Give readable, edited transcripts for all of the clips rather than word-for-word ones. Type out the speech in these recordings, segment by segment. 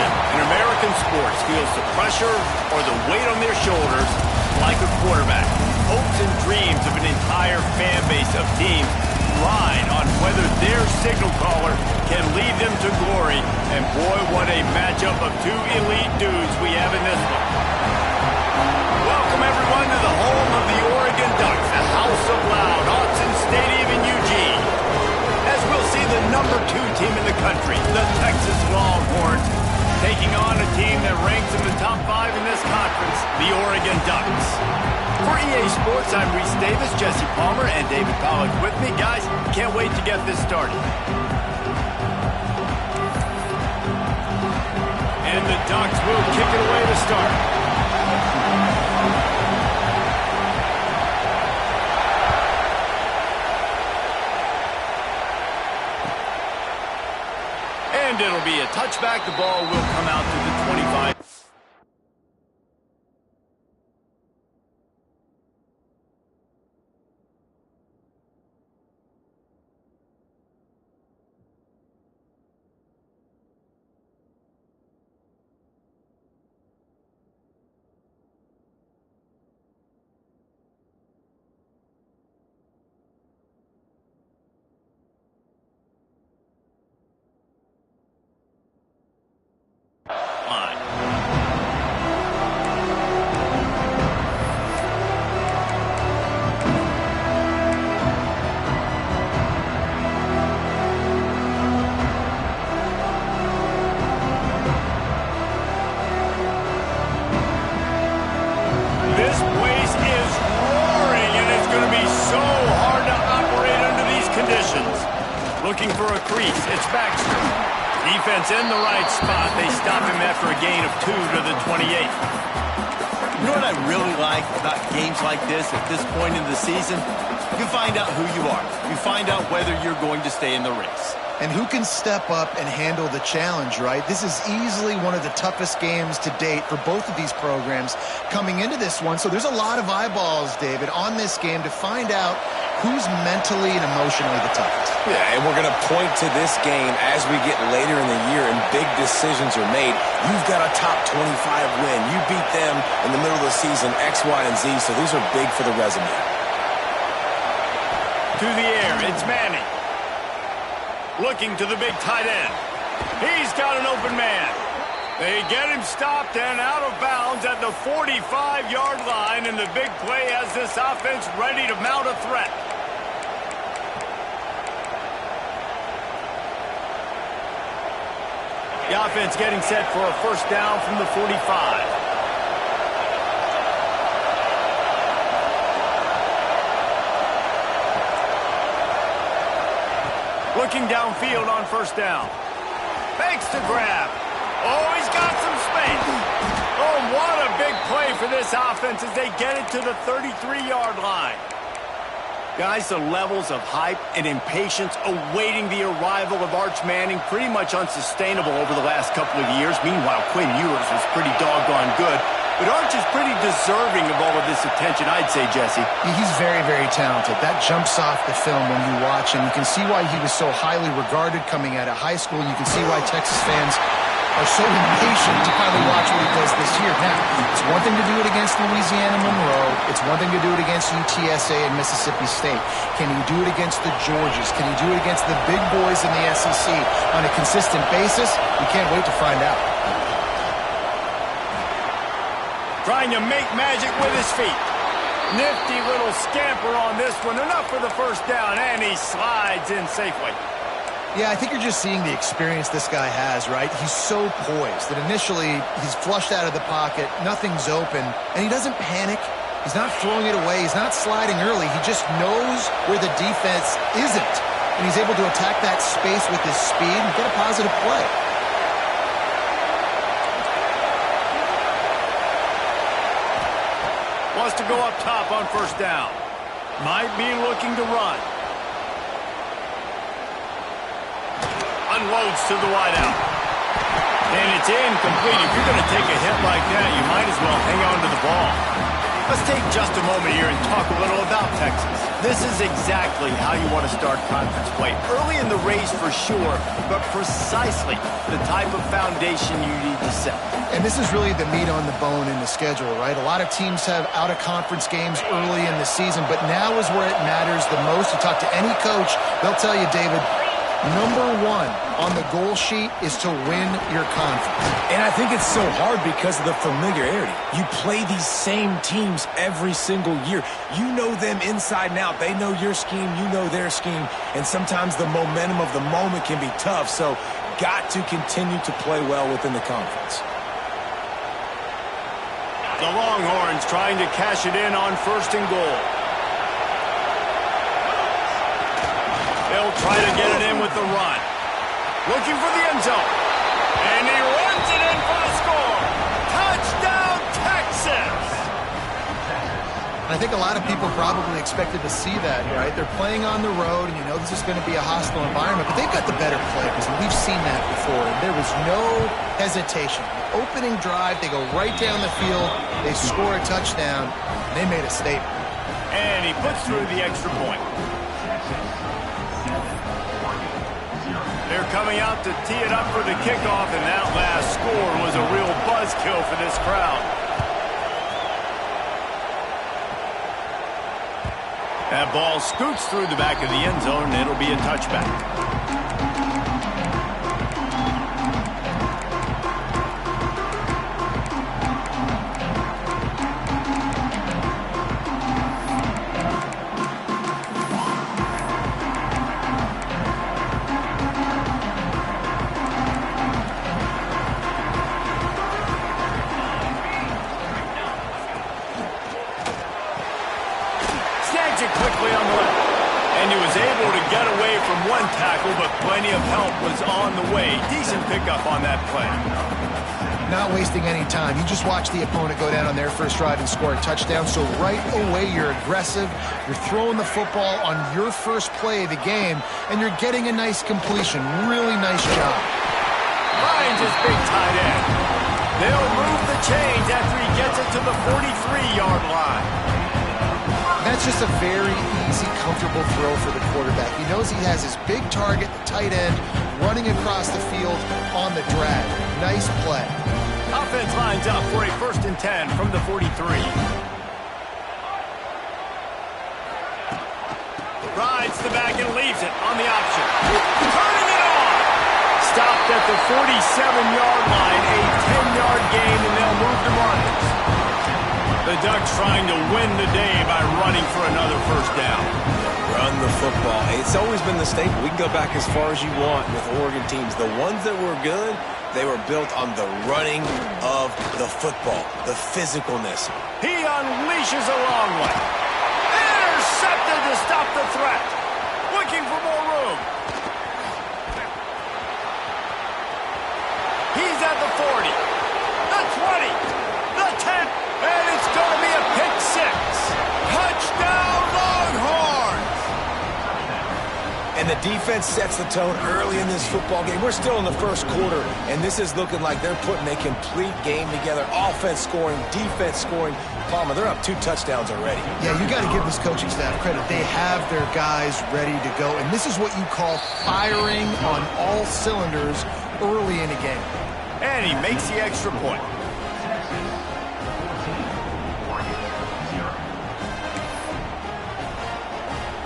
position in American sports feels the pressure or the weight on their shoulders like a quarterback. Hopes and dreams of an entire fan base of teams ride on whether their signal caller can lead them to glory. And boy, what a matchup of two elite dudes we have in this one. Welcome, everyone, to the home of the Oregon Ducks, the House of Loud, Autzen Stadium in Eugene. As we'll see the number 2 team in the country, the Texas Longhorns, taking on a team that ranks in the top 5 in this conference, the Oregon Ducks. For EA Sports, I'm Reese Davis, Jesse Palmer, and David Pollack with me. Guys, can't wait to get this started. And the Ducks will kick it away to start. And it'll be a touchback. The ball will come out to the 25. Looking for a crease. It's Baxter. Defense in the right spot. They stop him after a gain of 2 to the 28. You know what I really like about games like this at this point in the season? You find out who you are. You find out whether you're going to stay in the race. And who can step up and handle the challenge, right? This is easily one of the toughest games to date for both of these programs coming into this one. So there's a lot of eyeballs, David, on this game to find out who's mentally and emotionally the toughest. Yeah, and we're going to point to this game as we get later in the year and big decisions are made. You've got a top 25 win. You beat them in the middle of the season, X, Y, and Z, so these are big for the resume. To the air, it's Manning. Looking to the big tight end. He's got an open man. They get him stopped and out of bounds at the 45-yard line, and the big play has this offense ready to mount a threat. The offense getting set for a first down from the 45. Looking downfield on first down. Fakes to grab. Oh, he's got some space. Oh, what a big play for this offense as they get it to the 33-yard line. Guys, the levels of hype and impatience awaiting the arrival of Arch Manning pretty much unsustainable over the last couple of years. Meanwhile, Quinn Ewers was pretty doggone good. But Arch is pretty deserving of all of this attention, I'd say, Jesse. He's very, very talented. That jumps off the film when you watch him. You can see why he was so highly regarded coming out of high school. You can see why Texas fans are so impatient to finally watch what he does this year. Now, it's one thing to do it against Louisiana Monroe. It's one thing to do it against UTSA and Mississippi State. Can he do it against the Georgias? Can he do it against the big boys in the SEC on a consistent basis? We can't wait to find out. Trying to make magic with his feet. Nifty little scamper on this one. Enough for the first down, and he slides in safely. Yeah, I think you're just seeing the experience this guy has, right? He's so poised that initially he's flushed out of the pocket, nothing's open, and he doesn't panic. He's not throwing it away. He's not sliding early. He just knows where the defense isn't, and he's able to attack that space with his speed and get a positive play. Wants to go up top on first down. Might be looking to run. Unloads to the wideout. And it's incomplete. If you're going to take a hit like that, you might as well hang on to the ball. Let's take just a moment here and talk a little about Texas. This is exactly how you want to start conference play. Early in the race for sure, but precisely the type of foundation you need to set. And this is really the meat on the bone in the schedule, right? A lot of teams have out-of-conference games early in the season, but now is where it matters the most. You talk to any coach, they'll tell you, David, number one on the goal sheet is to win your conference. And I think it's so hard because of the familiarity. You play these same teams every single year. You know them inside and out. They know your scheme, you know their scheme, and sometimes the momentum of the moment can be tough, so got to continue to play well within the conference. The Longhorns trying to cash it in on 1st and goal. They'll try to get it in with the run. Looking for the end zone. And he runs it in for the score. Touchdown, Texas! I think a lot of people probably expected to see that, right? They're playing on the road, and you know this is going to be a hostile environment, but they've got the better players, and we've seen that before, and there was no hesitation. The opening drive, they go right down the field, they score a touchdown, and they made a statement. And he puts through the extra point. They're coming out to tee it up for the kickoff, and that last score was a real buzzkill for this crowd. That ball scoots through the back of the end zone, and it'll be a touchback. Quickly on the left, and he was able to get away from one tackle, but plenty of help was on the way. Decent pickup on that play. Not wasting any time. You just watch the opponent go down on their first drive and score a touchdown, so right away you're aggressive, you're throwing the football on your first play of the game, and you're getting a nice completion. Really nice job. Finds his big tight end. They'll move the chains after he gets it to the 43-yard line. That's just a very easy, comfortable throw for the quarterback. He knows he has his big target, the tight end, running across the field on the drag. Nice play. Offense lines up for a 1st and 10 from the 43. Rides the back and leaves it on the option. Turning it on! Stopped at the 47-yard line, a 10-yard gain, and they'll move the runners. The Ducks trying to win the day by running for another 1st down. Run the football. It's always been the staple. We can go back as far as you want with Oregon teams. The ones that were good, they were built on the running of the football, the physicalness. He unleashes a long one. Intercepted to stop the threat. Looking for more room. He's at the 40, the 20, the 10. And it's going to be a pick 6. Touchdown, Longhorns! And the defense sets the tone early in this football game. We're still in the first quarter, and this is looking like they're putting a complete game together. Offense scoring, defense scoring. Palmer, they're up 2 touchdowns already. Yeah, you got to give this coaching staff credit. They have their guys ready to go, and this is what you call firing on all cylinders early in a game. And he makes the extra point.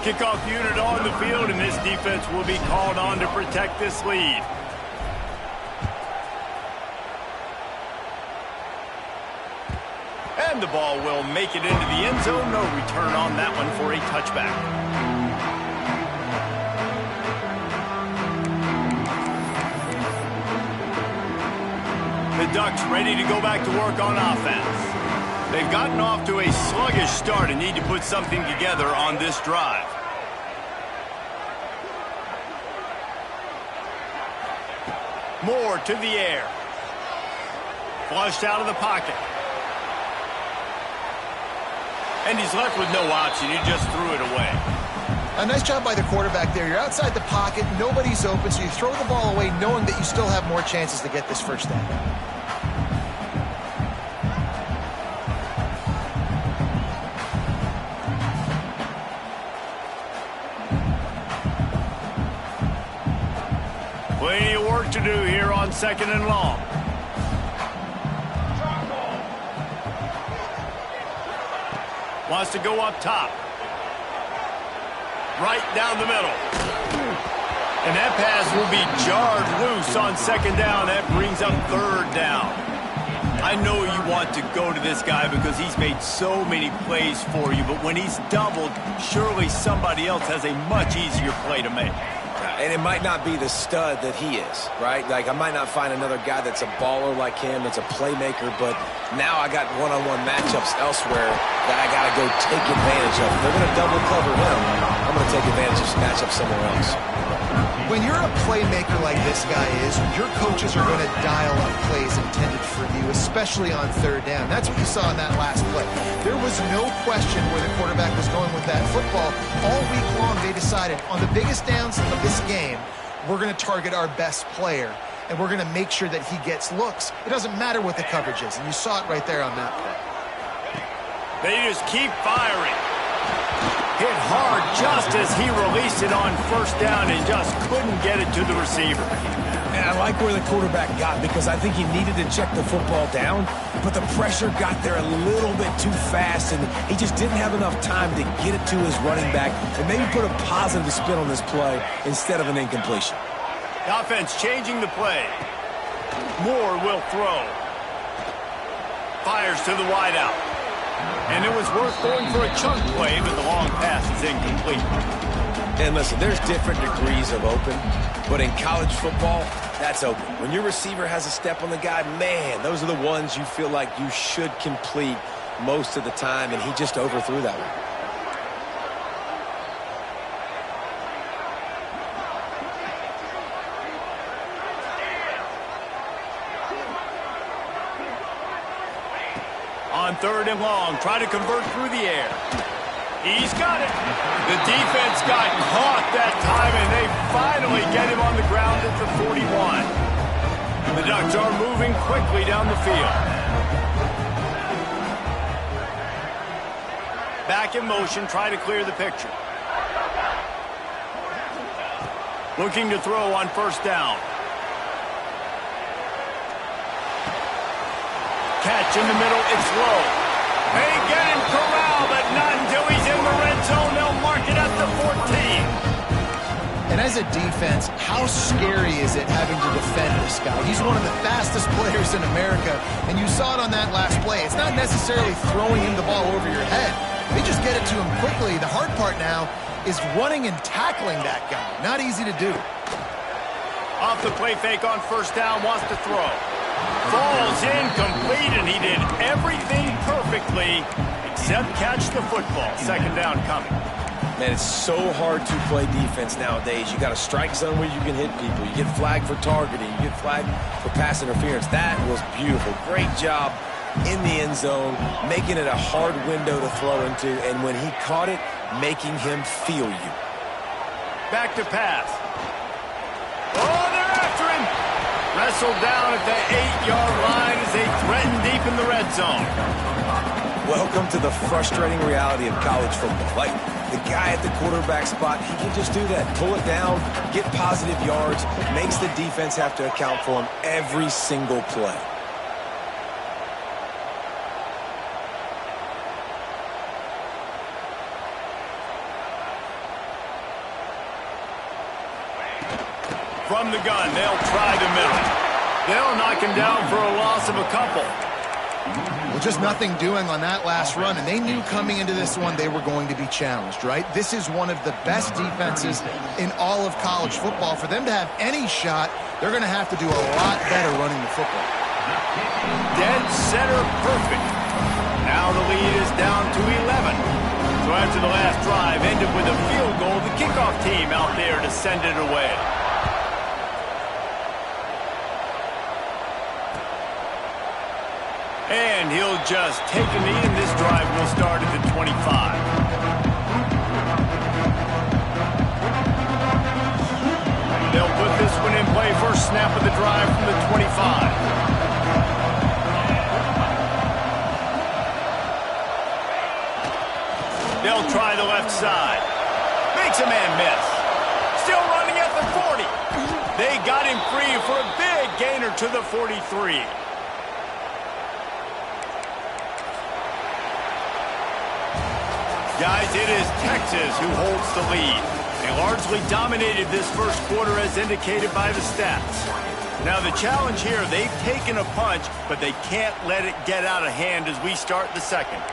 Kickoff unit on the field, and this defense will be called on to protect this lead. And the ball will make it into the end zone. No return on that one for a touchback. The Ducks ready to go back to work on offense. They've gotten off to a sluggish start and need to put something together on this drive. Moore to the air. Flushed out of the pocket. And he's left with no option. He just threw it away. A nice job by the quarterback there. You're outside the pocket. Nobody's open, so you throw the ball away knowing that you still have more chances to get this 1st down. to do here on 2nd and long. Wants to go up top. Right down the middle. And that pass will be jarred loose on 2nd down. That brings up 3rd down. I know you want to go to this guy because he's made so many plays for you, but when he's doubled, surely somebody else has a much easier play to make. And it might not be the stud that he is, right? Like, I might not find another guy that's a baller like him, that's a playmaker, but now I got one-on-one matchups elsewhere that I got to go take advantage of. If they're going to double cover him, I'm going to take advantage of this matchup somewhere else. When you're a playmaker like this guy is, your coaches are going to dial up plays intended for you, especially on 3rd down. That's what you saw in that last play. There was no question where the quarterback was going with that football. All week long, they decided on the biggest downs of this game, we're going to target our best player, and we're going to make sure that he gets looks. It doesn't matter what the coverage is, and you saw it right there on that play. They just keep firing. Hit hard just as he released it on 1st down and just couldn't get it to the receiver. And I like where the quarterback got because I think he needed to check the football down, but the pressure got there a little bit too fast, and he just didn't have enough time to get it to his running back and maybe put a positive spin on this play instead of an incompletion. The offense changing the play. Moore will throw. Fires to the wideout. And it was worth going for a chunk play, but the long pass is incomplete. And listen, there's different degrees of open, but in college football, that's open. When your receiver has a step on the guy, man, those are the ones you feel like you should complete most of the time, and he just overthrew that one. On 3rd and long, try to convert through the air. He's got it. The defense got caught that time, and they finally get him on the ground at the 41. The Ducks are moving quickly down the field. Back in motion, try to clear the picture. Looking to throw on 1st down. Catch in the middle, it's low. They get him corralled, but not until he's in the red zone. They'll mark it at the 14. And as a defense, how scary is it having to defend this guy? He's one of the fastest players in America, and you saw it on that last play. It's not necessarily throwing him the ball over your head. They just get it to him quickly. The hard part now is running and tackling that guy. Not easy to do. Off the play fake on 1st down, wants to throw. Falls incomplete, and he did everything perfectly except catch the football. 2nd down coming. Man, it's so hard to play defense nowadays. You got a strike zone where you can hit people. You get flagged for targeting. You get flagged for pass interference. That was beautiful. Great job in the end zone, making it a hard window to throw into, and when he caught it, making him feel you. Back to pass. Oh, they're after him. Wrestled down at the 8-yard line as they threaten deep in the red zone. Welcome to the frustrating reality of college football. Like, the guy at the quarterback spot, he can just do that. Pull it down, get positive yards, makes the defense have to account for him every single play. From the gun, they'll try the middle. They'll knock him down for a loss of a couple. Well, just nothing doing on that last run, and they knew coming into this one they were going to be challenged, right? This is one of the best defenses in all of college football. For them to have any shot, they're going to have to do a lot better running the football. Dead center perfect. Now the lead is down to 11. So after the last drive ended with a field goal, the kickoff team out there to send it away. And he'll just take a knee, and this drive will start at the 25. They'll put this one in play. First snap of the drive from the 25. They'll try the left side. Makes a man miss. Still running at the 40. They got him free for a big gainer to the 43. Guys, it is Texas who holds the lead. They largely dominated this first quarter as indicated by the stats. Now the challenge here, they've taken a punch, but they can't let it get out of hand as we start the second.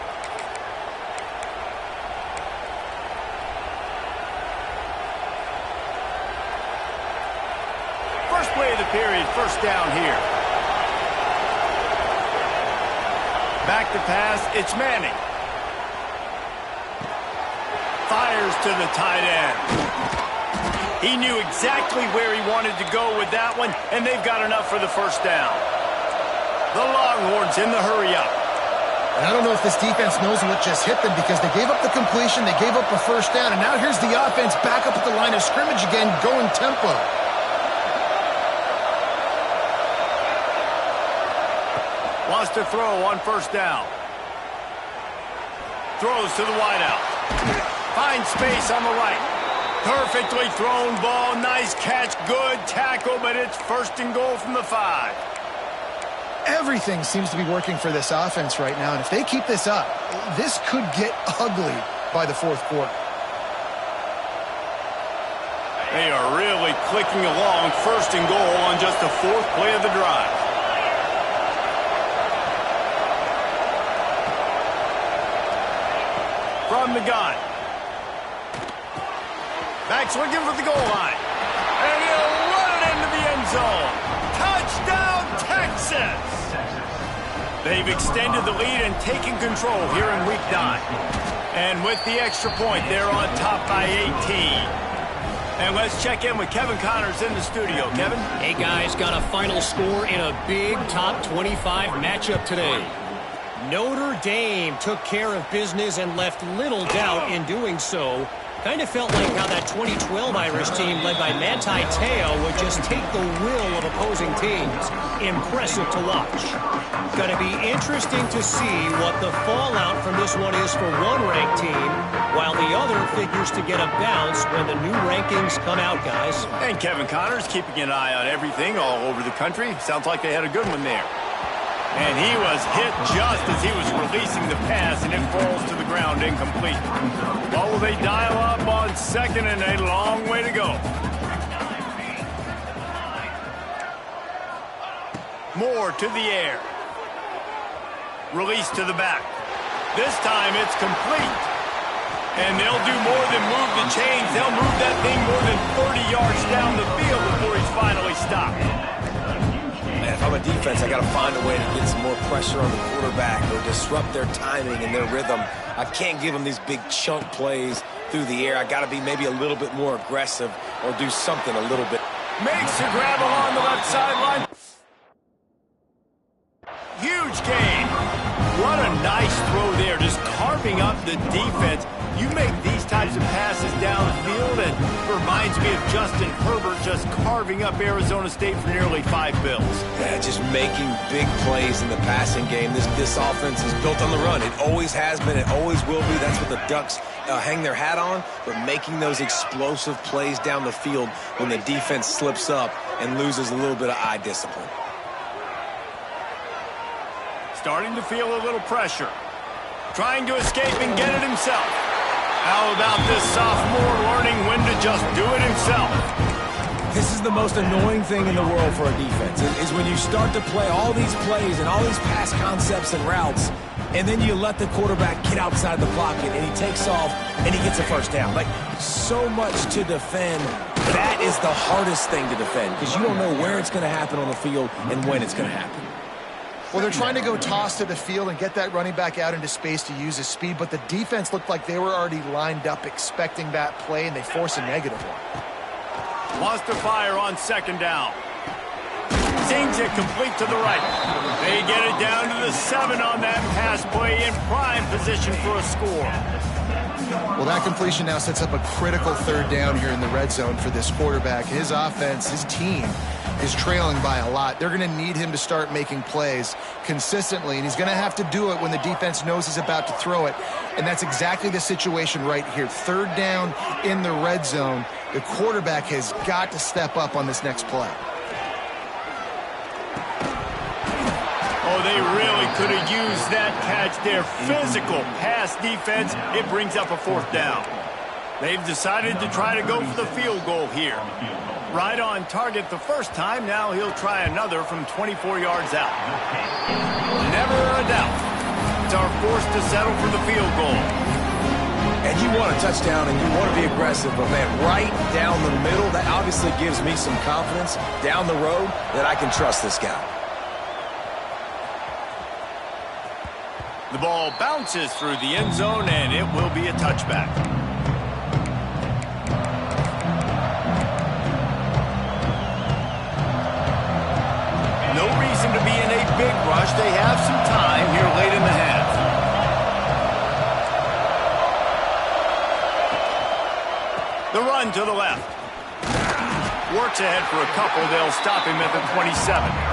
First play of the period, first down here. Back to pass, it's Manning. Fires to the tight end. He knew exactly where he wanted to go with that one, and they've got enough for the first down. The Longhorns in the hurry-up. And I don't know if this defense knows what just hit them because they gave up the completion, they gave up a first down, and now here's the offense back up at the line of scrimmage again, going tempo. Wants to throw on first down. Throws to the wideout. Finds space on the right. Perfectly thrown ball. Nice catch. Good tackle, but it's first and goal from the 5. Everything seems to be working for this offense right now, and if they keep this up, this could get ugly by the fourth quarter. They are really clicking along. First and goal on just the 4th play of the drive. From the gun. Back's looking for the goal line. And he'll run it into the end zone. Touchdown, Texas! They've extended the lead and taken control here in week 9. And with the extra point, they're on top by 18. And let's check in with Kevin Connors in the studio. Kevin? Hey, guys, got a final score in a big top 25 matchup today. Notre Dame took care of business and left little doubt in doing so. Kind of felt like how that 2012 Irish team led by Manti Te'o would just take the will of opposing teams. Impressive to watch. Going to be interesting to see what the fallout from this one is for one ranked team, while the other figures to get a bounce when the new rankings come out, guys. And Kevin Connors keeping an eye on everything all over the country. Sounds like they had a good one there. And he was hit just as he was releasing the pass, and it falls to the ground incomplete. What will they dial up on second and a long way to go? Moore to the air. Release to the back. This time it's complete. And they'll do more than move the chains. They'll move that thing more than 30 yards down the field before he's finally stopped. If I'm a defense, I got to find a way to get some more pressure on the quarterback or disrupt their timing and their rhythm. I can't give them these big chunk plays through the air. I got to be maybe a little bit more aggressive or do something a little bit. Makes a grab along the left sideline. Huge gain. What a nice throw there, just carving up the defense. You make these types of passes downfield, and it reminds me of Justin Herbert just carving up Arizona State for nearly 5 bills. Yeah, just making big plays in the passing game. This offense is built on the run. It always has been. It always will be. That's what the Ducks hang their hat on, but making those explosive plays down the field when the defense slips up and loses a little bit of eye discipline. Starting to feel a little pressure. Trying to escape and get it himself. How about this sophomore learning when to just do it himself? This is the most annoying thing in the world for a defense, is when you start to play all these plays and all these pass concepts and routes, and then you let the quarterback get outside the pocket, and he takes off, and he gets a first down. Like, so much to defend. That is the hardest thing to defend, because you don't know where it's going to happen on the field and when it's going to happen. Well, they're trying to go toss to the field and get that running back out into space to use his speed, but the defense looked like they were already lined up expecting that play, and they force a negative one. Wants to fire on second down. Sings it complete to the right. They get it down to the 7 on that pass play in prime position for a score. Well, that completion now sets up a critical third down here in the red zone for this quarterback. His offense, his team, is trailing by a lot. They're going to need him to start making plays consistently, and he's going to have to do it when the defense knows he's about to throw it. And that's exactly the situation right here. Third down in the red zone. The quarterback has got to step up on this next play. Oh, they really could have used that catch there. Physical pass defense. It brings up a 4th down. They've decided to try to go for the field goal here. Right on target the first time. Now he'll try another from 24 yards out. Never a doubt. It's our forced to settle for the field goal. And you want a touchdown and you want to be aggressive, but man, right down the middle, that obviously gives me some confidence down the road that I can trust this guy. The ball bounces through the end zone, and it will be a touchback. No reason to be in a big rush. They have some time here late in the half. The run to the left. Works ahead for a couple. They'll stop him at the 27.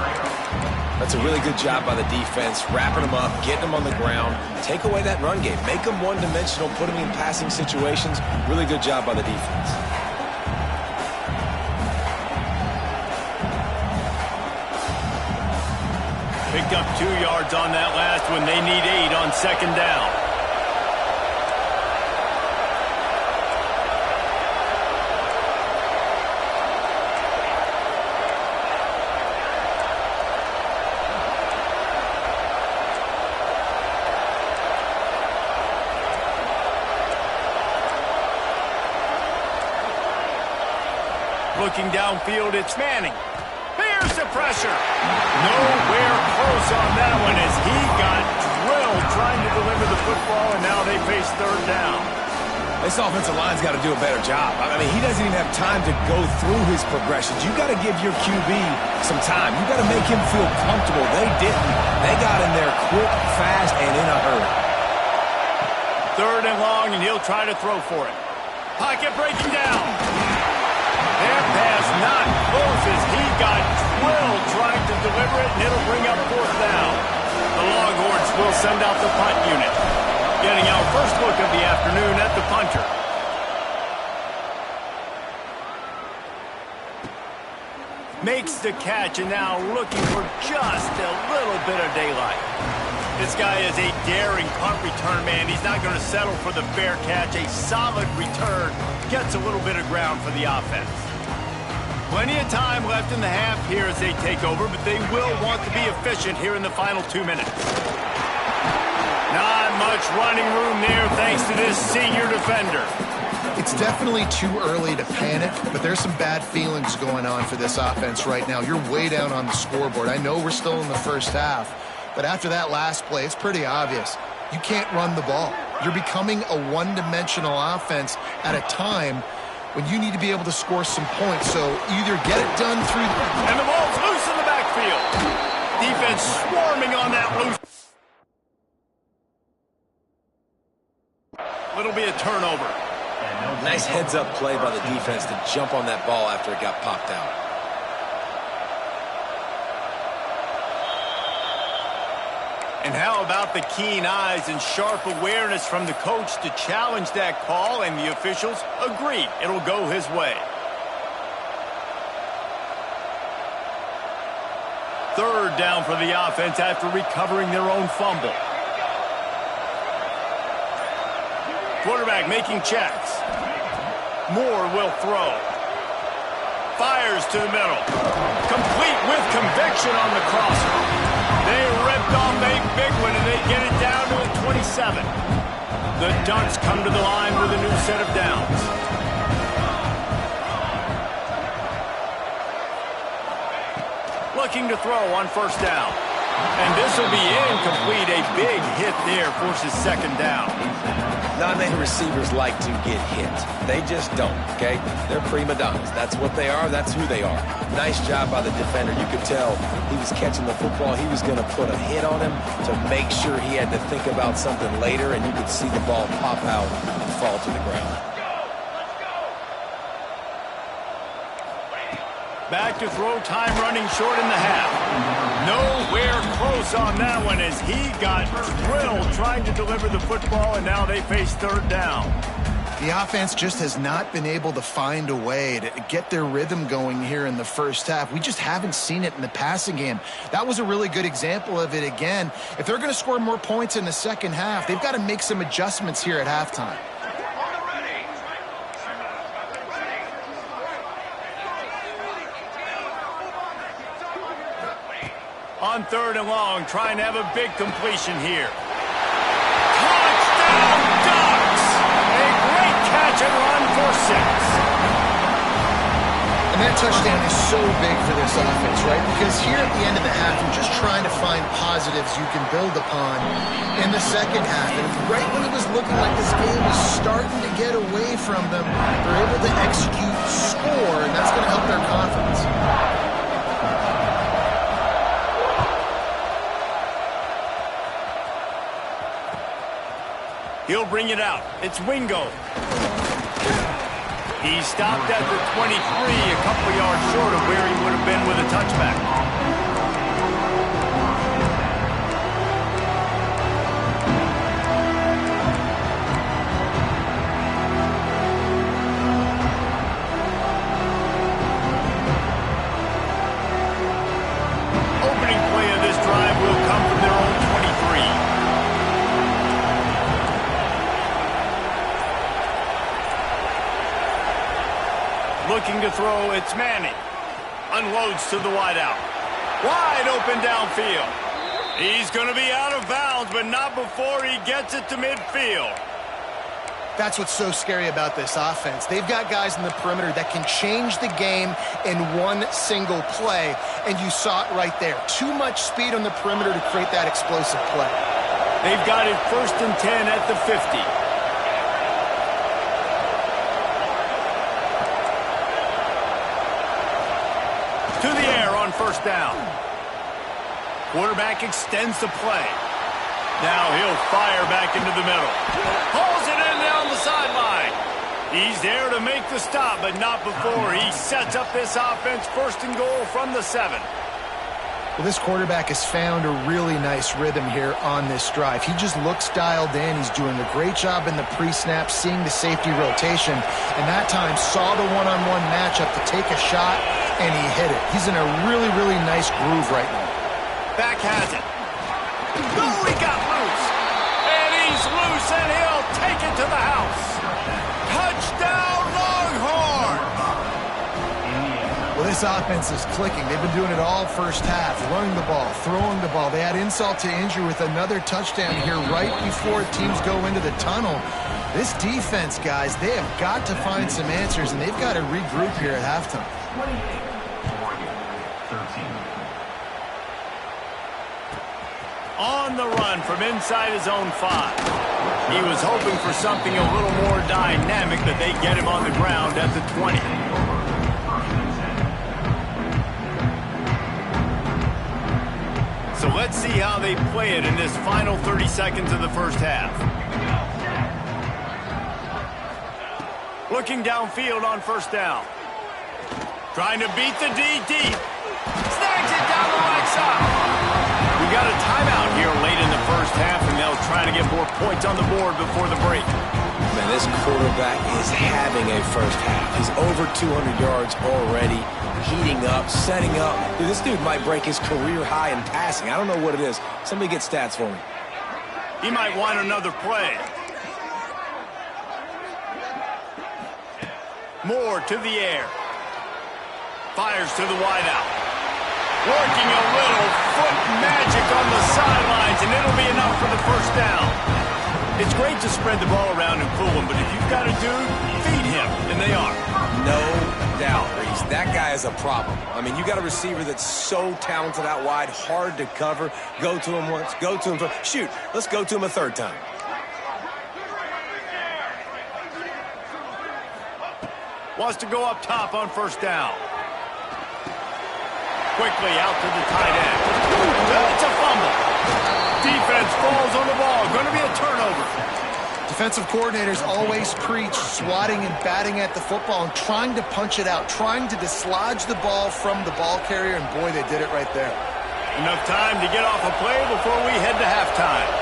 That's a really good job by the defense, wrapping them up, getting them on the ground. Take away that run game. Make them one-dimensional, put them in passing situations. Really good job by the defense. Picked up 2 yards on that last one. They need 8 on second down. Looking downfield, it's Manning. Here's the pressure. Nowhere close on that one as he got drilled trying to deliver the football, and now they face third down. This offensive line's got to do a better job. I mean, he doesn't even have time to go through his progressions. You got to give your QB some time. You got to make him feel comfortable. They didn't. They got in there quick, fast, and in a hurry. Third and long, and he'll try to throw for it. Pocket breaking down. Their pass not close as he got drilled trying to deliver it, and it'll bring up 4th down. The Longhorns will send out the punt unit. Getting our first look of the afternoon at the punter. Makes the catch and now looking for just a little bit of daylight. This guy is a daring punt return man. He's not going to settle for the fair catch. A solid return gets a little bit of ground for the offense. Plenty of time left in the half here as they take over, but they will want to be efficient here in the final 2 minutes. Not much running room there thanks to this senior defender. It's definitely too early to panic, but there's some bad feelings going on for this offense right now. You're way down on the scoreboard. I know we're still in the first half, but after that last play, it's pretty obvious. You can't run the ball. You're becoming a one-dimensional offense at a time when you need to be able to score some points. So either get it done through... And the ball's loose in the backfield. Defense swarming on that loose. It'll be a turnover. Nice heads-up play by the defense to jump on that ball after it got popped out. And how about the keen eyes and sharp awareness from the coach to challenge that call, and the officials agree it'll go his way. Third down for the offense after recovering their own fumble. Quarterback making checks. Moore will throw. Fires to the middle. Complete with conviction on the crosser. They ripped off a big one, and they get it down to a 27. The Ducks come to the line with a new set of downs. Looking to throw on first down. And this will be incomplete. A big hit there forces second down. Non-name receivers like to get hit. They just don't, okay? They're prima donnas. That's what they are. That's who they are. Nice job by the defender. You could tell he was catching the football. He was going to put a hit on him to make sure he had to think about something later, and you could see the ball pop out and fall to the ground. Back to throw, time running short in the half. Nowhere close on that one as he got drilled trying to deliver the football, and now they face third down. The offense just has not been able to find a way to get their rhythm going here in the first half. We just haven't seen it in the passing game. That was a really good example of it again. If they're going to score more points in the second half, they've got to make some adjustments here at halftime. On third and long, trying to have a big completion here. Touchdown, Ducks! A great catch and run for 6. And that touchdown is so big for this offense, right? Because here at the end of the half, you're just trying to find positives you can build upon in the second half. And right when it was looking like this game was starting to get away from them, they're able to execute, score, and that's going to help their confidence. He'll bring it out. It's Wingo. He stopped at the 23, a couple yards short of where he would have been with a touchback. Opening play of this drive will come from their own 23. Looking to throw, it's Manning. Unloads to the wideout. Wide open downfield. He's going to be out of bounds, but not before he gets it to midfield. That's what's so scary about this offense. They've got guys in the perimeter that can change the game in one single play, and you saw it right there. Too much speed on the perimeter to create that explosive play. They've got it 1st and 10 at the 50. To the air on first down. Quarterback extends the play. Now he'll fire back into the middle. Pulls it in down the sideline. He's there to make the stop, but not before he sets up this offense 1st and goal from the 7. Well, this quarterback has found a really nice rhythm here on this drive. He just looks dialed in. He's doing a great job in the pre-snap, seeing the safety rotation, and that time saw the one-on-one matchup to take a shot, and he hit it. He's in a really, really nice groove right now. Back has it. Oh, he got loose. And he's loose, and he'll take it to the house. Touchdown, Longhorns! Well, this offense is clicking. They've been doing it all first half, running the ball, throwing the ball. They had insult to injury with another touchdown here right before teams go into the tunnel. This defense, guys, they have got to find some answers, and they've got to regroup here at halftime. On the run from inside his own 5. He was hoping for something a little more dynamic, but they get him on the ground at the 20. So let's see how they play it in this final 30 seconds of the first half. Looking downfield on first down. Trying to beat the DD. Snags it down the right side. We got a timeout here late in the first half, and they'll try to get more points on the board before the break. Man, this quarterback is having a first half. He's over 200 yards already, heating up, setting up. Dude, this dude might break his career high in passing. I don't know what it is. Somebody get stats for me. He might want another play. Moore to the air. Fires to the wideout. Working a little foot magic on the sidelines, and it'll be enough for the first down. It's great to spread the ball around and fool him, but if you've got a dude, feed him, and they are. No doubt, Reese. That guy is a problem. I mean, you got a receiver that's so talented out wide, hard to cover. Go to him once, go to him twice. Shoot, let's go to him a third time. Wants to go up top on first down. Quickly out to the tight end. It's a fumble. Defense falls on the ball. Going to be a turnover. Defensive coordinators always preach swatting and batting at the football and trying to punch it out, trying to dislodge the ball from the ball carrier, and boy, they did it right there. Enough time to get off a play before we head to halftime.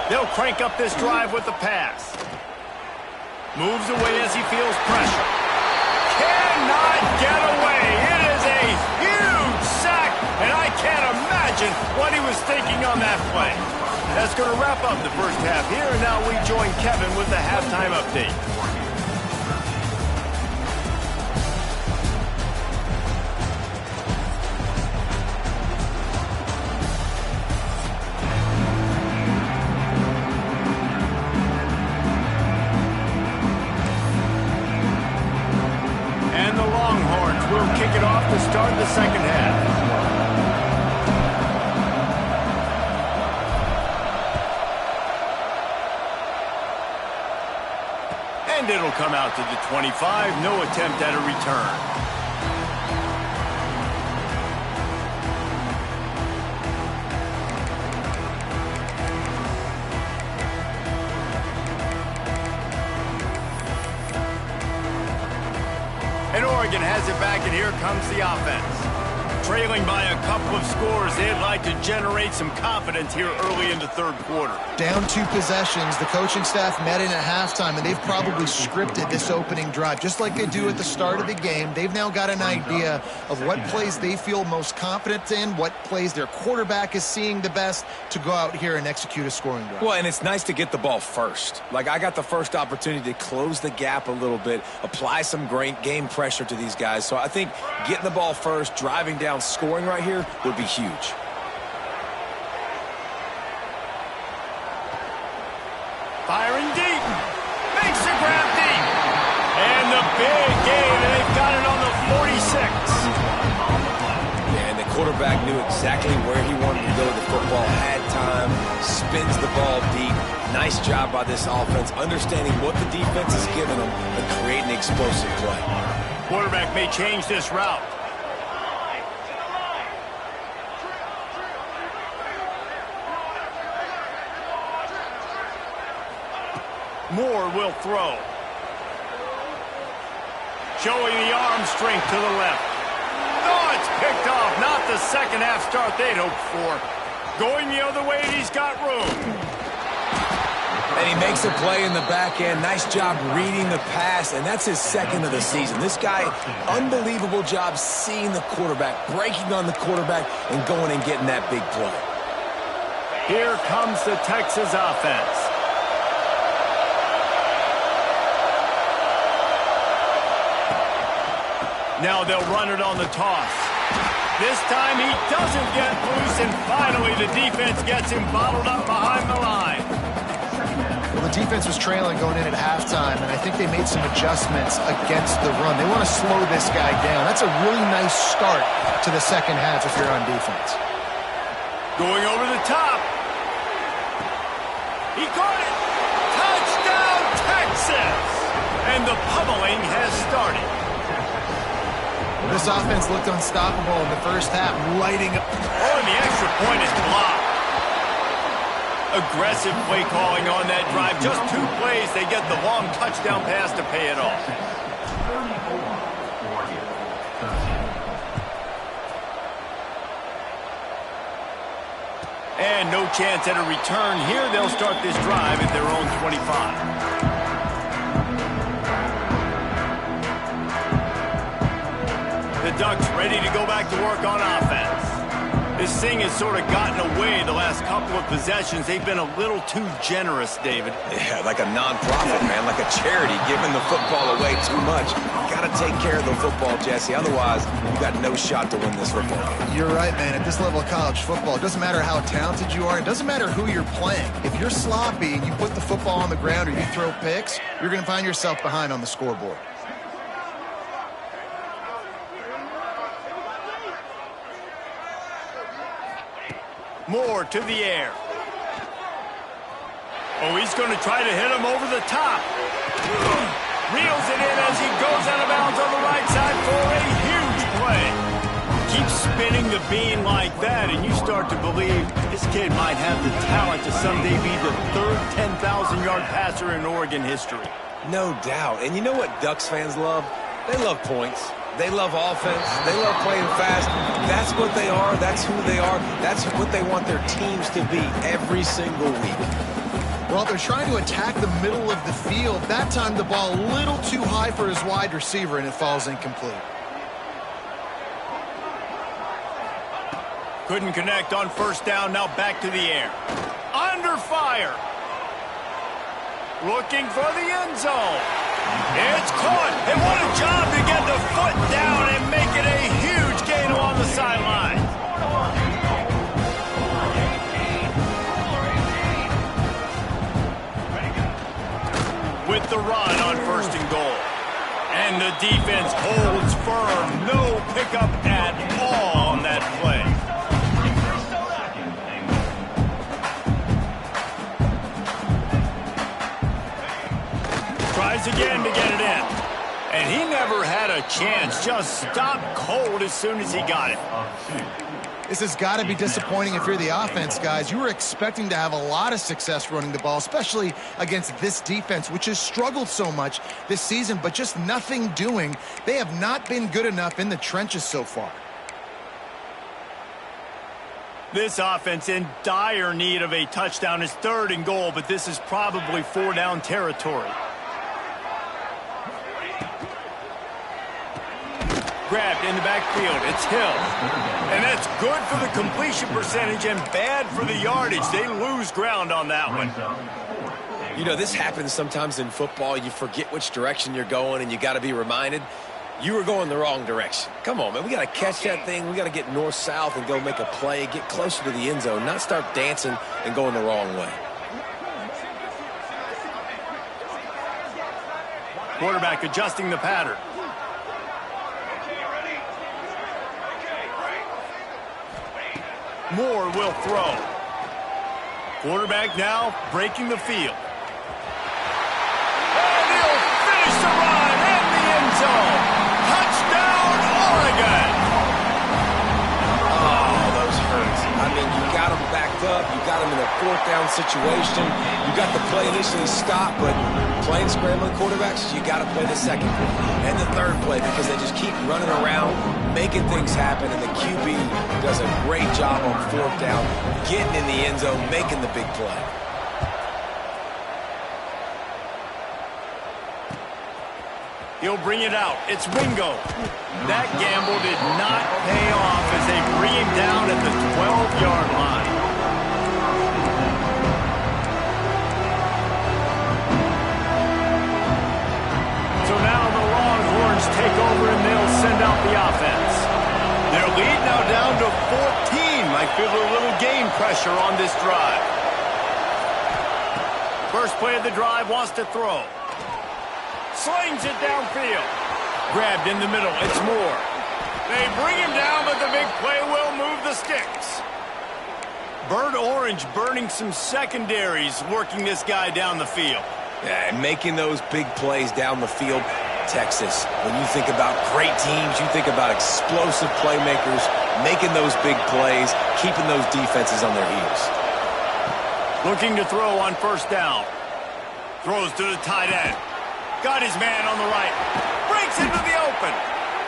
They'll crank up this drive with the pass. Moves away as he feels pressure. Cannot get away. It is a huge sack, and I can't imagine what he was thinking on that play. That's going to wrap up the first half here, and now we join Kevin with the halftime update. And the Longhorns will kick it off to start the second half. And it'll come out to the 25. No attempt at a return. And Oregon has it back, and here comes the offense. Trailing by a couple of scores, they'd like to generate some confidence here early in the third quarter. Down 2 possessions, the coaching staff met in at halftime, and they've probably scripted this opening drive. Just like they do at the start of the game, they've now got an idea of what plays they feel most confident in, what plays their quarterback is seeing the best to go out here and execute a scoring drive. Well, and it's nice to get the ball first. Like, I got the first opportunity to close the gap a little bit, apply some great game pressure to these guys. So I think getting the ball first, driving down, scoring right here would be huge. Firing deep. Makes the grab deep. And the big game, and they've got it on the 46. And the quarterback knew exactly where he wanted to go with the football, had time, spins the ball deep. Nice job by this offense, understanding what the defense is giving them and creating an explosive play. Quarterback may change this route. Moore will throw. Showing the arm strength to the left. Oh, it's picked off. Not the second half start they'd hoped for. Going the other way, he's got room. And he makes a play in the back end. Nice job reading the pass, and that's his second of the season. This guy, unbelievable job seeing the quarterback, breaking on the quarterback, and going and getting that big play. Here comes the Texas offense. Now they'll run it on the toss. This time he doesn't get loose, and finally the defense gets him bottled up behind the line. Well, the defense was trailing going in at halftime, and I think they made some adjustments against the run. They want to slow this guy down. That's a really nice start to the second half if you're on defense. Going over the top. He caught it. Touchdown, Texas! And the pummeling has started. This offense looked unstoppable in the first half, lighting up. Oh, and the extra point is blocked. Aggressive play calling on that drive. Just 2 plays, they get the long touchdown pass to pay it off. And no chance at a return here. They'll start this drive at their own 25. The Ducks ready to go back to work on offense. This thing has sort of gotten away the last couple of possessions. They've been a little too generous, David. Yeah, like a non-profit, man, like a charity, giving the football away too much. Got to take care of the football, Jesse. Otherwise, you've got no shot to win this football game. You're right, man. At this level of college football, it doesn't matter how talented you are. It doesn't matter who you're playing. If you're sloppy and you put the football on the ground or you throw picks, you're going to find yourself behind on the scoreboard. Moore to the air. Oh, he's going to try to hit him over the top. Reels it in as he goes out of bounds on the right side for a huge play. Keep spinning the bean like that, and you start to believe this kid might have the talent to someday be the third 10,000-yard passer in Oregon history. No doubt. And you know what Ducks fans love? They love points. They love offense. They love playing fast. That's what they are. That's who they are. That's what they want their teams to be every single week. Well, they're trying to attack the middle of the field. That time the ball a little too high for his wide receiver, and it falls incomplete. Couldn't connect on first down. Now back to the air. Under fire. Looking for the end zone. It's caught. And what a job to get the foot down and make it a huge gain along the sideline. With the run on first and goal. And the defense holds firm. No pickup at all on that play. Tries again to get it in. And he never had a chance. Just stopped cold as soon as he got it. This has got to be disappointing if you're the offense, guys. You were expecting to have a lot of success running the ball, especially against this defense, which has struggled so much this season, but just nothing doing. They have not been good enough in the trenches so far. This offense in dire need of a touchdown is third and goal, but this is probably four-down territory. Grabbed in the backfield. It's Hill. And that's good for the completion percentage and bad for the yardage. They lose ground on that one. You know, this happens sometimes in football. You forget which direction you're going, and you got to be reminded you were going the wrong direction. Come on, man. We got to catch that thing. We got to get north-south and go make a play, get closer to the end zone, not start dancing and going the wrong way. Quarterback adjusting the pattern. Moore will throw. Quarterback now breaking the field. And he'll finish the run in the end zone. Touchdown, Oregon. Oh, those hurts. I mean, you got them backed up. You got them in a fourth down situation. You got the play initially stopped, but playing scrambling quarterbacks, you got to play the second play and the third play because they just keep running around, making things happen, and the QB does a great job on fourth down, getting in the end zone, making the big play. He'll bring it out. It's Wingo. That gamble did not pay off as they bring him down at the 12-yard line. So now the Longhorns take over and they'll send out the offense. Their lead now down to 14. Might feel a little game pressure on this drive. First play of the drive, wants to throw. Slings it downfield. Grabbed in the middle. It's Moore. They bring him down, but the big play will move the sticks. Burnt Orange burning some secondaries, working this guy down the field. Yeah, and making those big plays down the field. Texas, when you think about great teams, you think about explosive playmakers, making those big plays, keeping those defenses on their heels. Looking to throw on first down. Throws to the tight end. Got his man on the right. Breaks into the open.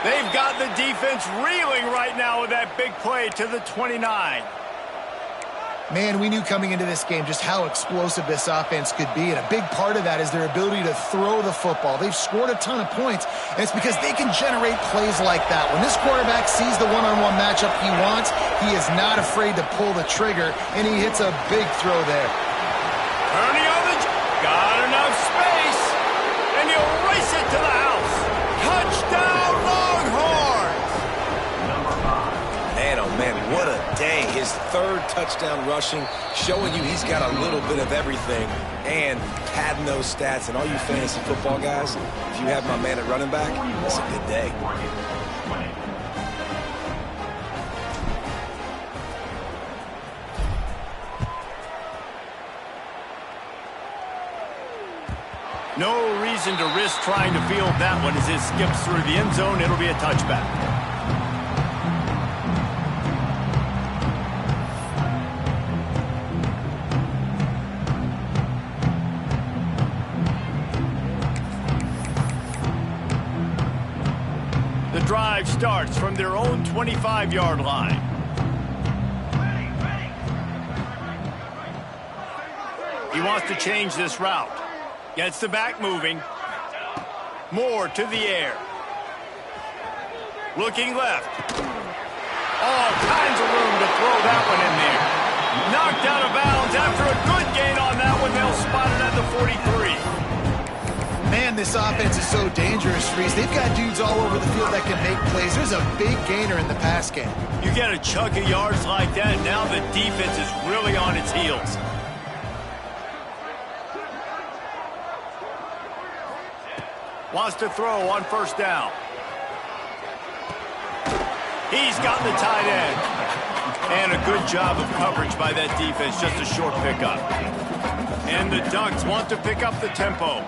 They've got the defense reeling right now with that big play to the 29. Man, we knew coming into this game just how explosive this offense could be, and a big part of that is their ability to throw the football. They've scored a ton of points, and it's because they can generate plays like that. When this quarterback sees the one-on-one matchup he wants, he is not afraid to pull the trigger, and he hits a big throw there. Turning on the... Got enough space, and he'll race it to the house. Touchdown, Longhorns! Man, oh man, what a day. His third touchdown rushing, showing you he's got a little bit of everything and padding those stats. And all you fantasy football guys, if you have my man at running back, that's a good day. No reason to risk trying to field that one as it skips through the end zone. It'll be a touchback. The drive starts from their own 25-yard line. He wants to change this route. Gets the back moving. Moore to the air. Looking left. All kinds of room to throw that one in there. Knocked out of bounds after a good gain on that one. They'll spot it at the 43. Man, this offense is so dangerous, Reese. They've got dudes all over the field that can make plays. There's a big gainer in the pass game. You get a chunk of yards like that, now the defense is really on its heels. Wants to throw on first down. He's got the tight end. And a good job of coverage by that defense, just a short pickup. And the Ducks want to pick up the tempo.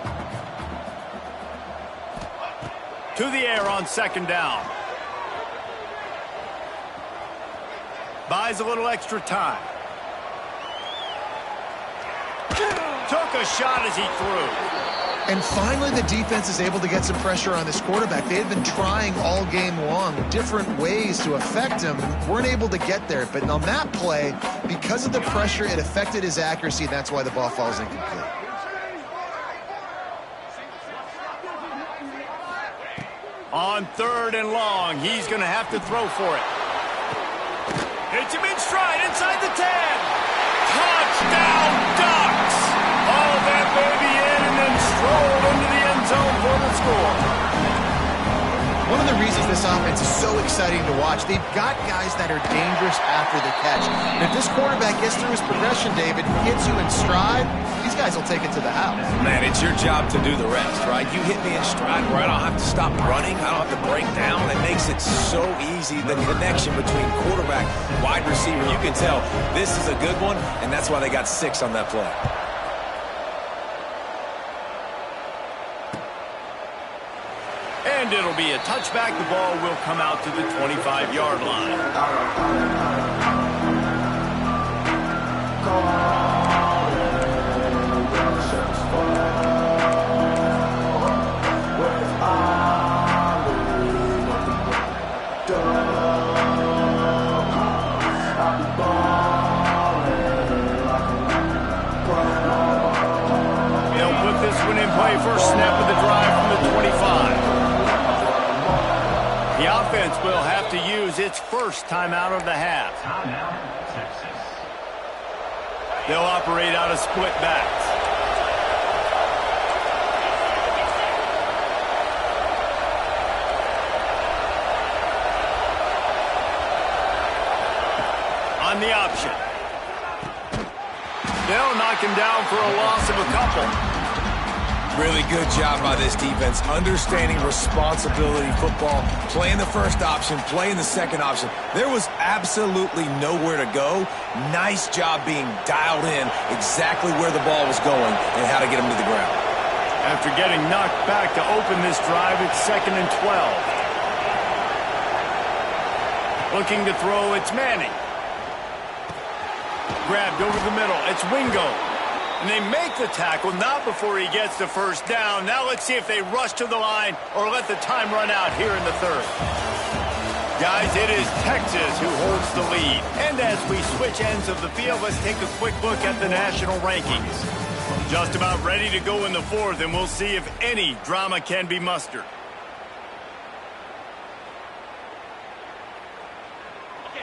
To the air on second down. Buys a little extra time. Took a shot as he threw. And finally, the defense is able to get some pressure on this quarterback. They had been trying all game long different ways to affect him and weren't able to get there. But on that play, because of the pressure, it affected his accuracy, and that's why the ball falls incomplete. On third and long, he's going to have to throw for it. Hits him in stride inside the 10. Touchdown, Ducks! All that baby in and then strolled into the end zone for the score. One of the reasons this offense is so exciting to watch, they've got guys that are dangerous after the catch. And if this quarterback gets through his progression, David, gets you in stride, these guys will take it to the house. Man, it's your job to do the rest, right? You hit me in stride where I don't have to stop running. I don't have to break down. It makes it so easy. The connection between quarterback, wide receiver, you can tell this is a good one, and that's why they got 6 on that play. And it'll be a touchback. The ball will come out to the 25-yard line. They'll put this one in play. First snap of the drive from the 25. The offense will have to use its first timeout of the half. They'll operate out of split backs. On the option. They'll knock him down for a loss of a couple. Really good job by this defense, understanding responsibility football, playing the first option, playing the second option. There was absolutely nowhere to go. Nice job being dialed in exactly where the ball was going and how to get him to the ground. After getting knocked back to open this drive, it's 2nd and 12. Looking to throw, it's Manning. Grabbed over the middle, it's Wingo. And they make the tackle, not before he gets the first down. Now let's see if they rush to the line or let the time run out here in the third. Guys, it is Texas who holds the lead. And as we switch ends of the field, let's take a quick look at the national rankings. Just about ready to go in the fourth, and we'll see if any drama can be mustered.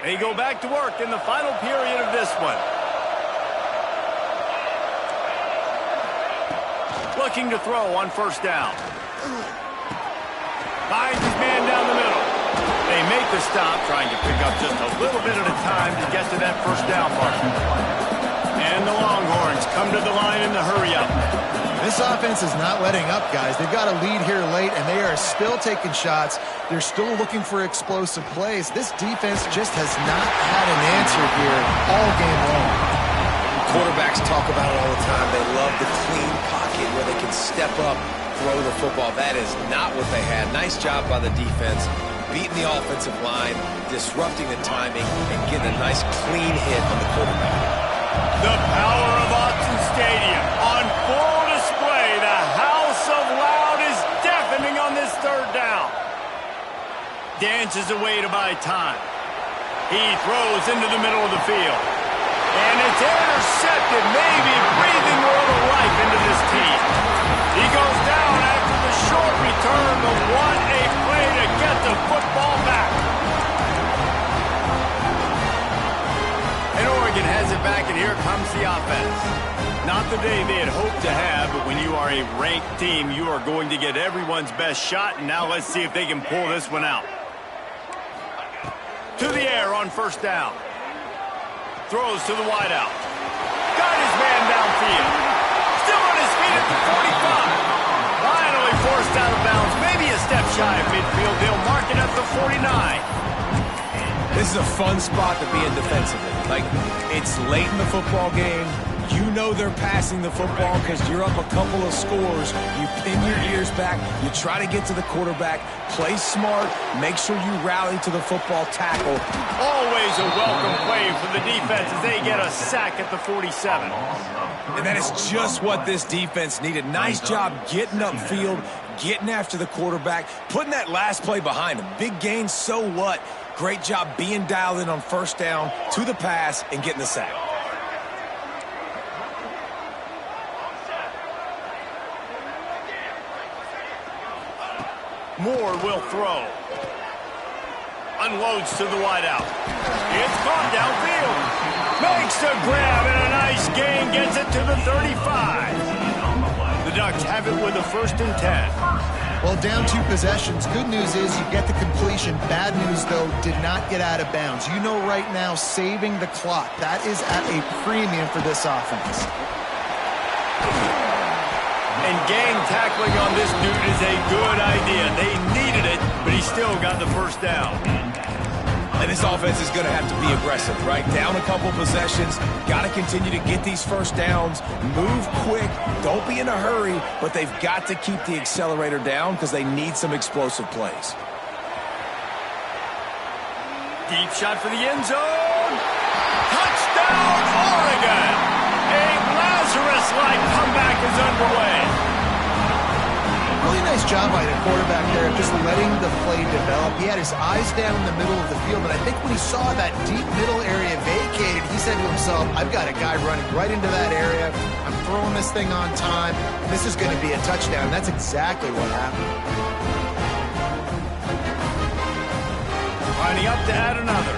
They go back to work in the final period of this one. Looking to throw on first down. Finds his man down the middle. They make the stop, trying to pick up just a little bit at a time to get to that first down mark. And the Longhorns come to the line in the hurry-up. This offense is not letting up, guys. They've got a lead here late, and they are still taking shots. They're still looking for explosive plays. This defense just has not had an answer here all game long. Quarterbacks talk about it all the time. They love the clean pocket where they can step up throw the football. That is not what they had. Nice job by the defense, beating the offensive line, disrupting the timing, and getting a nice clean hit on the quarterback. The power of Autzen Stadium on full display. The House of Loud is deafening on this third down. Dances away to buy time. He throws into the middle of the field. And it's intercepted, maybe breathing a little life into this team. He goes down after the short return, but what a play to get the football back. And Oregon has it back, and here comes the offense. Not the day they had hoped to have, but when you are a ranked team, you are going to get everyone's best shot, and now let's see if they can pull this one out. To the air on first down. Throws to the wideout. Got his man downfield. Still on his feet at the 45. Finally forced out of bounds. Maybe a step shy of midfield. They'll mark it at the 49. This is a fun spot to be in defensively. Like, it's late in the football game. You know they're passing the football because you're up a couple of scores. You pin your ears back. You try to get to the quarterback. Play smart. Make sure you rally to the football tackle. Always a welcome play for the defense as they get a sack at the 47. And that is just what this defense needed. Nice job getting upfield, getting after the quarterback, putting that last play behind him. Big gain, so what? Great job being dialed in on first down to the pass and getting the sack. Moore will throw. Unloads to the wideout. It's caught downfield. Makes a grab and a nice gain. Gets it to the 35. The Ducks have it with a 1st and 10. Well, down 2 possessions. Good news is you get the completion. Bad news, though, did not get out of bounds. You know right now, saving the clock. That is at a premium for this offense. And gang tackling on this dude is a good idea. They needed it, but he still got the first down. And this offense is going to have to be aggressive, right? Down a couple possessions. Got to continue to get these first downs. Move quick. Don't be in a hurry, but they've got to keep the accelerator down because they need some explosive plays. Deep shot for the end zone. Touchdown, Oregon! A Lazarus-like comeback is underway. Really nice job by the quarterback there, just letting the play develop. He had his eyes down in the middle of the field, and I think when he saw that deep middle area vacated, he said to himself, I've got a guy running right into that area. I'm throwing this thing on time. This is going to be a touchdown. That's exactly what happened. Lining up to add another.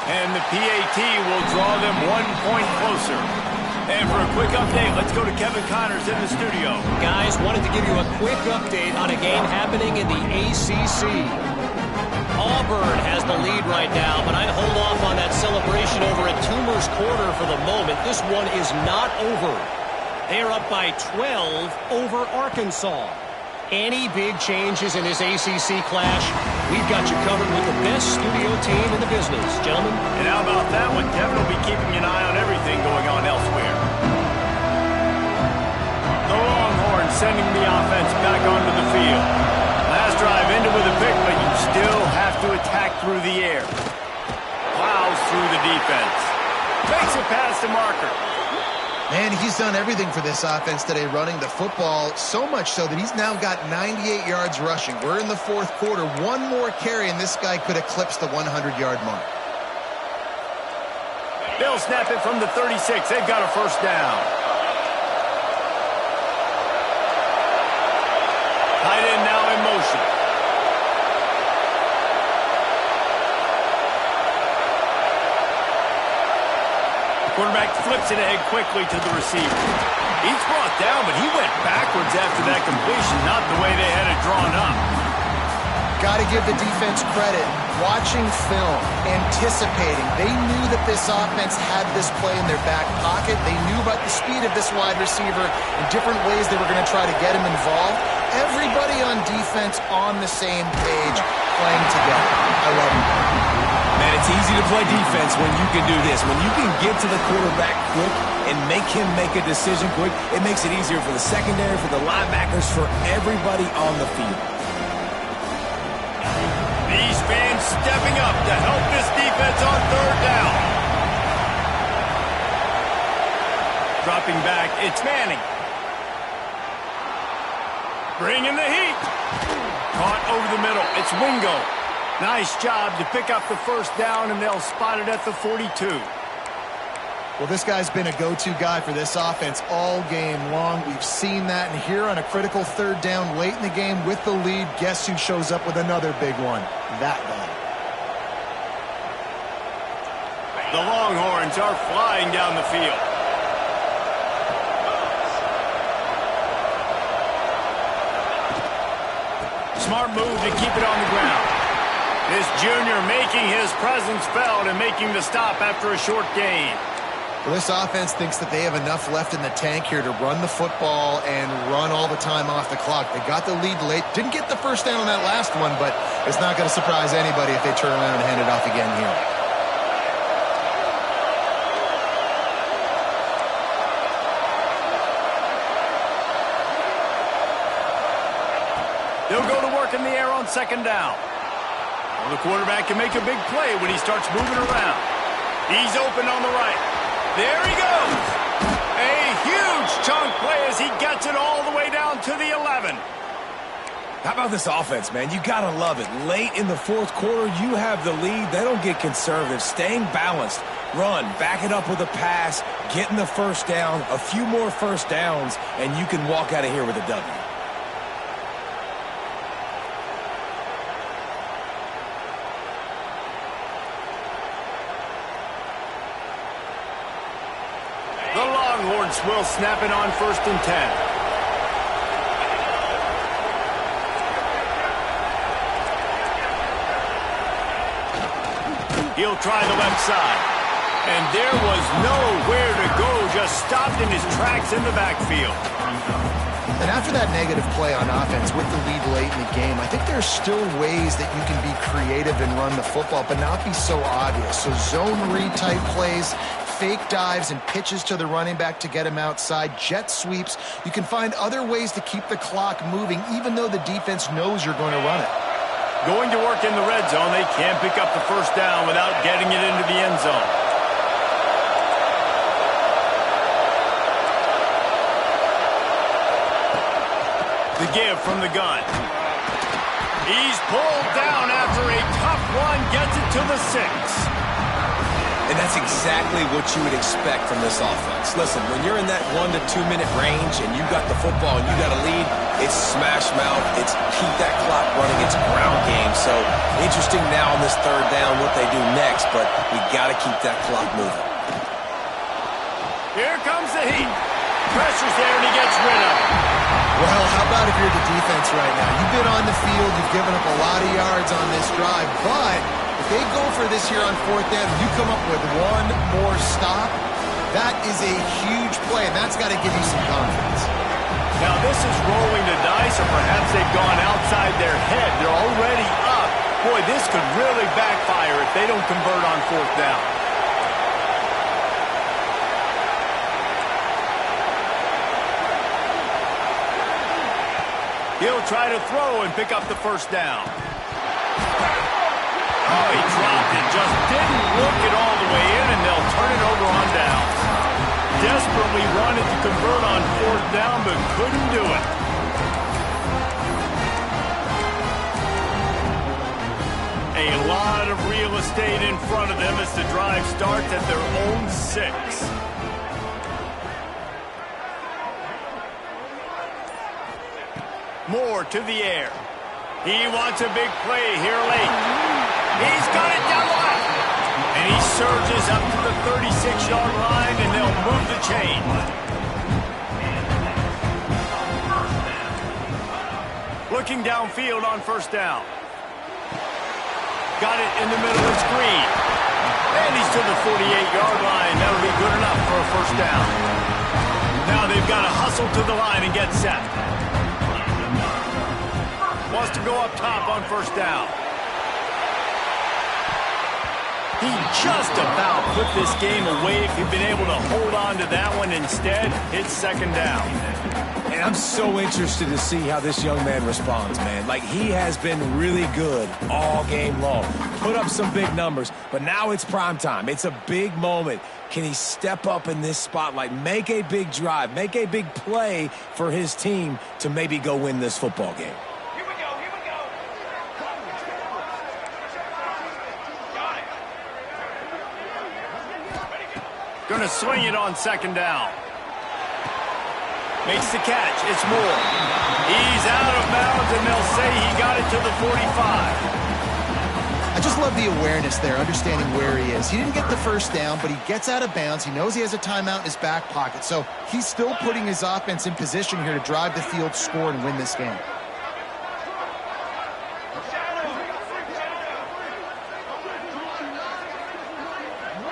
And the PAT will draw them 1 point closer. And for a quick update, let's go to Kevin Connors in the studio. Guys, wanted to give you a quick update on a game happening in the ACC. Auburn has the lead right now, but I'd hold off on that celebration over at Toomer's Corner for the moment. This one is not over. They are up by 12 over Arkansas. Any big changes in this ACC clash, we've got you covered with the best studio team in the business, gentlemen. And how about that one? Kevin will be keeping an eye on everything going on elsewhere. The Longhorns sending the offense back onto the field. Last drive ended with a pick, but you still have to attack through the air. Plows through the defense. Makes it past the marker. Man, he's done everything for this offense today, running the football, so much so that he's now got 98 yards rushing. We're in the 4th quarter. One more carry, and this guy could eclipse the 100-yard mark. They'll snap it from the 36. They've got a first down. Tight end now in motion. Quarterback flips it ahead quickly to the receiver. He's brought down, but he went backwards after that completion, not the way they had it drawn up. Got to give the defense credit. Watching film, anticipating. They knew that this offense had this play in their back pocket. They knew about the speed of this wide receiver and different ways they were going to try to get him involved. Everybody on defense on the same page, playing together. I love it. Man, it's easy to play defense when you can do this. When you can get to the quarterback quick and make him make a decision quick, it makes it easier for the secondary, for the linebackers, for everybody on the field. These fans stepping up to help this defense on third down. Dropping back, it's Manning. Bringing the heat. Caught over the middle, it's Wingo. Nice job to pick up the first down, and they'll spot it at the 42. Well, this guy's been a go-to guy for this offense all game long. We've seen that, and here on a critical third down late in the game with the lead, guess who shows up with another big one? That guy. The Longhorns are flying down the field. Smart move to keep it on the ground. This junior making his presence felt and making the stop after a short gain. Well, this offense thinks that they have enough left in the tank here to run the football and run all the time off the clock. They got the lead late. Didn't get the first down on that last one, but it's not going to surprise anybody if they turn around and hand it off again here. They'll go to work in the air on second down. Well, the quarterback can make a big play when he starts moving around. He's open on the right. There he goes. A huge chunk play as he gets it all the way down to the 11. How about this offense, man? You got to love it. Late in the fourth quarter, you have the lead. They don't get conservative. Staying balanced. Run, back it up with a pass, getting the first down, a few more first downs, and you can walk out of here with a W. The Longhorns will snap it on 1st and 10. He'll try the left side. And there was nowhere to go, just stopped in his tracks in the backfield. And after that negative play on offense with the lead late in the game, I think there's still ways that you can be creative and run the football, but not be so obvious. So zone read type plays, fake dives and pitches to the running back to get him outside, jet sweeps. You can find other ways to keep the clock moving, even though the defense knows you're going to run it. Going to work in the red zone, they can't pick up the first down without getting it into the end zone. The give from the gun. He's pulled down after a tough one, gets it to the 6. And that's exactly what you would expect from this offense. Listen, when you're in that 1 to 2 minute range and you got the football and you got a lead, it's smash mouth, it's keep that clock running, it's ground game. So interesting now on this third down what they do next, but we got to keep that clock moving. Here comes the heat. Pressure's there and he gets rid of it. Well, how about if you're the defense right now? You've been on the field, you've given up a lot of yards on this drive, but if they go for this here on 4th down, you come up with one more stop, that is a huge play, and that's got to give you some confidence. Now this is rolling the dice, or perhaps they've gone outside their head. They're already up. Boy, this could really backfire if they don't convert on 4th down. He'll try to throw and pick up the first down. Oh, he dropped it. Just didn't look it all the way in, and they'll turn it over on down. Desperately wanted to convert on 4th down, but couldn't do it. A lot of real estate in front of them as the drive starts at their own 6. Moore to the air. He wants a big play here late. He's got it down the left. And he surges up to the 36-yard line, and they'll move the chain. Looking downfield on 1st down. Got it in the middle, it's Green. And he's to the 48-yard line. That'll be good enough for a first down. Now they've got to hustle to the line and get set. Wants to go up top on 1st down. He just about put this game away if he'd been able to hold on to that one. Instead, it's second down. And I'm so interested to see how this young man responds, man. Like, he has been really good all game long. Put up some big numbers, but now it's prime time. It's a big moment. Can he step up in this spotlight, make a big drive, make a big play for his team to maybe go win this football game? Here we go. Going to swing it on second down. Makes the catch. It's Moore. He's out of bounds, and they'll say he got it to the 45. I just love the awareness there, understanding where he is. He didn't get the first down, but he gets out of bounds. He knows he has a timeout in his back pocket, so he's still putting his offense in position here to drive the field, score, and win this game.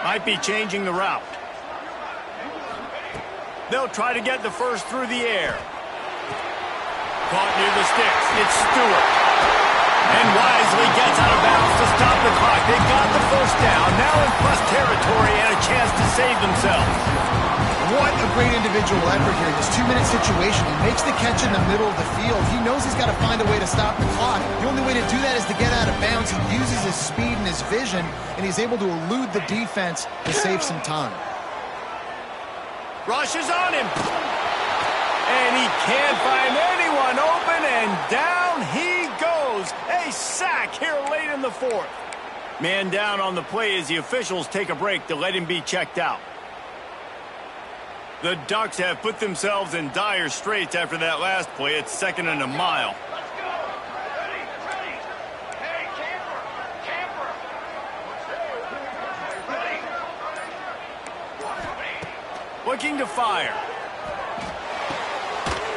Might be changing the route. They'll try to get the first through the air. Caught near the sticks. It's Stewart. And wisely gets out of bounds to stop the clock. They got the first down. Now in plus territory and a chance to save themselves. What a great individual effort here in this 2-minute situation. He makes the catch in the middle of the field. He knows he's got to find a way to stop the clock. The only way to do that is to get out of bounds. He uses his speed and his vision, and he's able to elude the defense to save some time. Rushes on him. And he can't find anyone open, and down he goes. A sack here late in the fourth. Man down on the play as the officials take a break to let him be checked out. The Ducks have put themselves in dire straits after that last play. It's second and a mile. Let's go. Ready. Hey, camper. Ready. Looking to fire.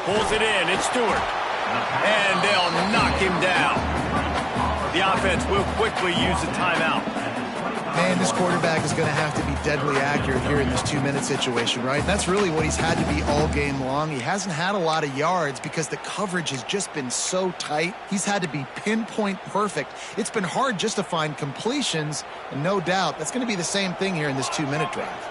Pulls it in. It's Stewart. And they'll knock him down. The offense will quickly use a timeout. Man, this quarterback is going to have to be deadly accurate here in this 2-minute situation, right? That's really what he's had to be all game long. He hasn't had a lot of yards because the coverage has just been so tight. He's had to be pinpoint perfect. It's been hard just to find completions, and no doubt that's going to be the same thing here in this 2-minute drive.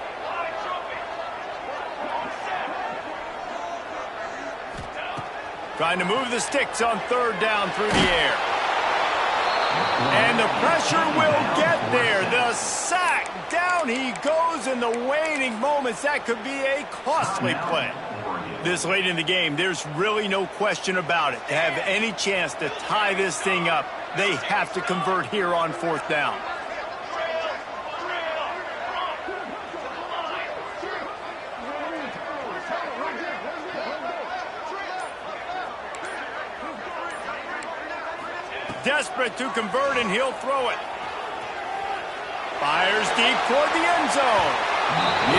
Trying to move the sticks on third down through the air. And the pressure will get there. The sack. Down he goes in the waning moments. That could be a costly play. This late in the game, there's really no question about it. To have any chance to tie this thing up, they have to convert here on fourth down. Desperate to convert, and he'll throw it. Fires deep toward the end zone.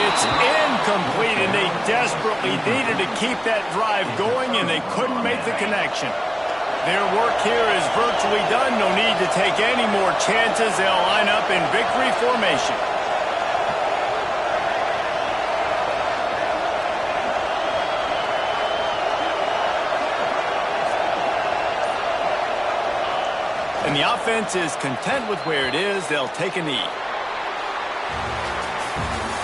It's incomplete, and they desperately needed to keep that drive going, and they couldn't make the connection. Their work here is virtually done. No need to take any more chances. They'll line up in victory formation. And the offense is content with where it is. They'll take a knee.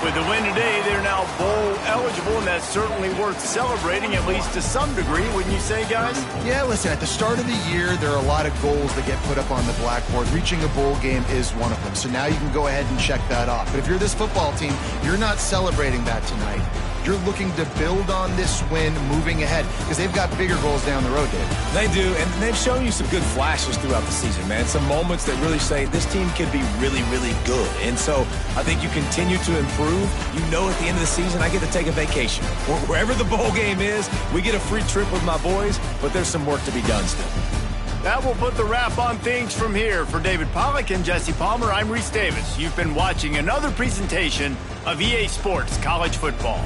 With the win today, they're now bowl eligible, and that's certainly worth celebrating, at least to some degree, wouldn't you say, guys? Yeah, listen, at the start of the year, there are a lot of goals that get put up on the blackboard. Reaching a bowl game is one of them. So now you can go ahead and check that off. But if you're this football team, you're not celebrating that tonight. You're looking to build on this win moving ahead because they've got bigger goals down the road, Dave. They do, and they've shown you some good flashes throughout the season, man. Some moments that really say this team can be really, really good. And so I think you continue to improve. You know at the end of the season, I get to take a vacation. Wherever the bowl game is, we get a free trip with my boys, but there's some work to be done still. That will put the wrap on things from here. For David Pollack and Jesse Palmer, I'm Reese Davis. You've been watching another presentation of EA Sports College Football.